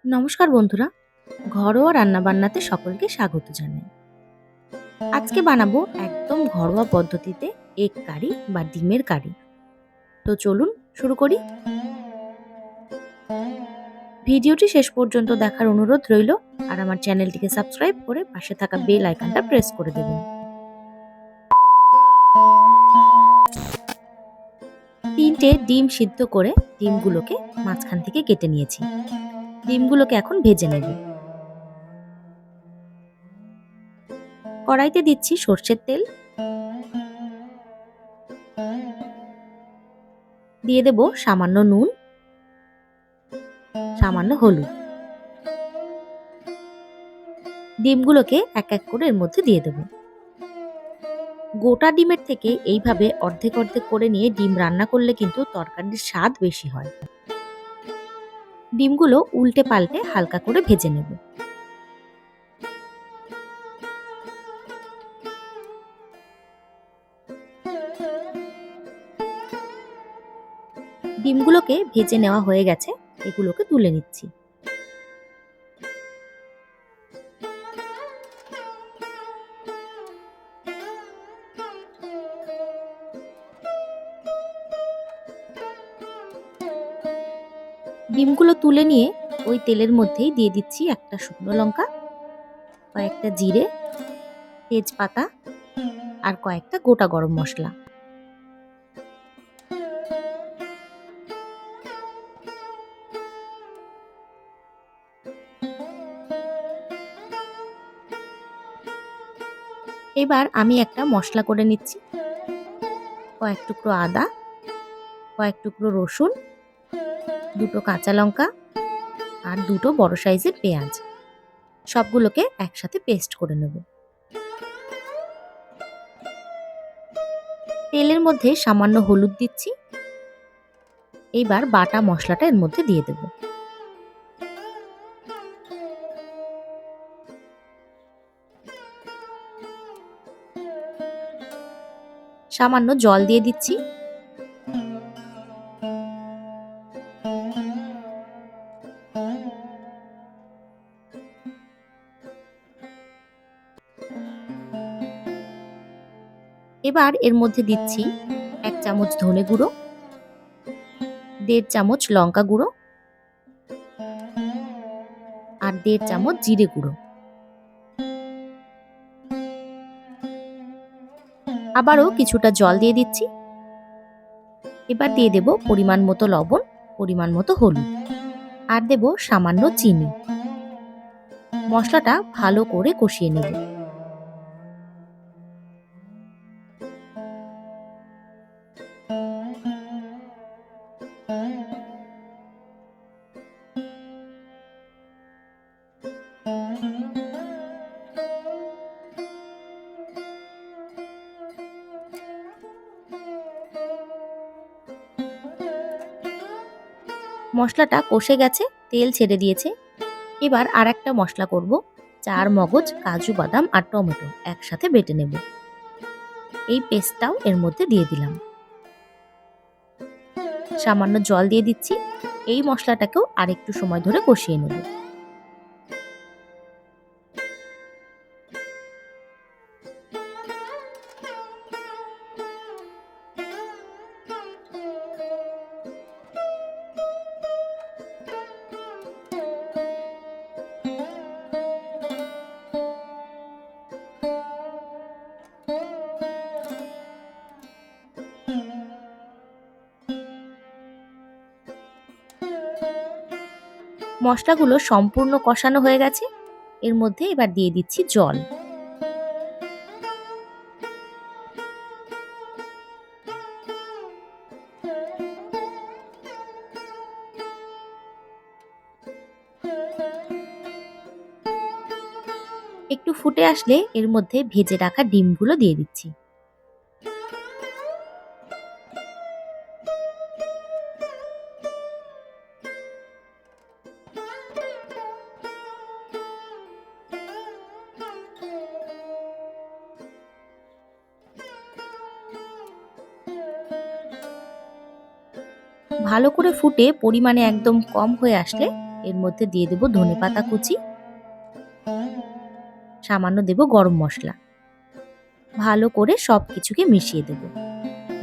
নমস্কার বন্ধুরা, ঘরোয়া রান্নাবান্নাতে সকলকে স্বাগত জানাই। আজকে বানাবো একদম ঘরোয়া পদ্ধতিতে এগ কারি বা ডিমের কারি। তো চলুন শুরু করি। ভিডিওটি শেষ পর্যন্ত দেখার অনুরোধ রইল, আর আমার চ্যানেলটিকে সাবস্ক্রাইব করে পাশে থাকা বেল আইকনটা প্রেস করে দেবেন। 3টে ডিম সিদ্ধ করে ডিমগুলোকে মাঝখান থেকে কেটে নিয়েছি। ডিমগুলোকে এখন ভেজে নেব। কড়াইতে দিচ্ছি সর্ষের তেল, দিয়ে দেব সামান্য নুন, সামান্য হলুদ। ডিমগুলোকে এক এক করে এর মধ্যে দিয়ে দেব। গোটা ডিমের থেকে এইভাবে অর্ধেক অর্ধেক করে নিয়ে ডিম রান্না করলে কিন্তু তরকারির স্বাদ বেশি হয়। ডিমগুলো উল্টে পাল্টে হালকা করে ভেজে নেব। ডিমগুলোকে ভেজে নেওয়া হয়ে গেছে, এগুলোকে তুলে নিচ্ছি। ডিমগুলো তুলে নিয়ে ওই তেলের মধ্যেই দিয়ে দিচ্ছি একটা শুকনো লঙ্কা, কয়েকটা জিরে, তেজপাতা আর কয়েকটা গোটা গরম মশলা। এবার আমি একটা মশলা করে নিচ্ছি। কয়েক টুকরো আদা, কয়েক টুকরো রসুন, দুটো কাঁচা লঙ্কা আর দুটো বড় সাইজের পেঁয়াজ, সবগুলোকে একসাথে পেস্ট করে নেব। তেলের মধ্যে সামান্য হলুদ দিচ্ছি। এইবার বাটা মশলাটা এর মধ্যে দিয়ে দেব। সামান্য জল দিয়ে দিচ্ছি। এবার এর মধ্যে দিচ্ছি 1 চামচ ধনে গুঁড়ো, 1.5 চামচ লঙ্কা গুঁড়ো আর 1.5 চামচ জিরে গুঁড়ো। আবারও কিছুটা জল দিয়ে দিচ্ছি। এবার দিয়ে দেব পরিমাণ মতো লবণ, পরিমাণ মতো হলুদ আর দেব সামান্য চিনি। মশলাটা ভালো করে কষিয়ে নেব। মশলাটা কষে গেছে, তেল ছেড়ে দিয়েছে। এবার আর একটা মশলা করব। 4 মগজ, কাজু বাদাম আর টমেটো একসাথে বেটে নেব। এই পেস্টটাও এর মধ্যে দিয়ে দিলাম। সামান্য জল দিয়ে দিচ্ছি। এই মশলাটাকেও আরেকটু সময় ধরে কষিয়ে নেব। মশলাগুলো সম্পূর্ণ কষানো হয়ে গেছে। এর মধ্যে এবার দিয়ে দিচ্ছি জল। একটু ফুটে আসলে এর মধ্যে ভেজে রাখা ডিমগুলো দিয়ে দিচ্ছি। ভালো করে ফুটে পরিমাণে একদম কম হয়ে আসলে এর মধ্যে দিয়ে দেব ধনেপাতা কুচি, সামান্য দেব গরম মশলা। ভালো করে সব কিছুকে মিশিয়ে দেব।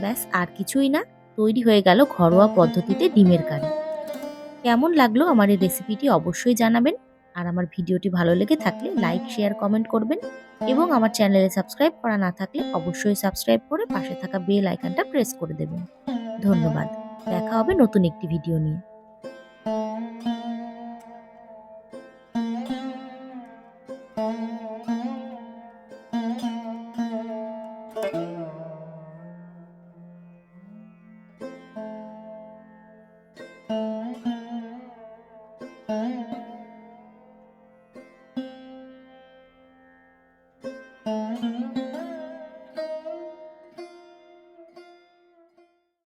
ব্যাস আর কিছুই না, তৈরি হয়ে গেল ঘরোয়া পদ্ধতিতে ডিমের কারি। কেমন লাগলো আমার এই রেসিপিটি অবশ্যই জানাবেন। আর আমার ভিডিওটি ভালো লেগে থাকলে লাইক, শেয়ার, কমেন্ট করবেন এবং আমার চ্যানেলে সাবস্ক্রাইব করা না থাকলে অবশ্যই সাবস্ক্রাইব করে পাশে থাকা বেল আইকনটা প্রেস করে দেবেন। ধন্যবাদ। দেখা হবে নতুন একটি ভিডিও নিয়ে।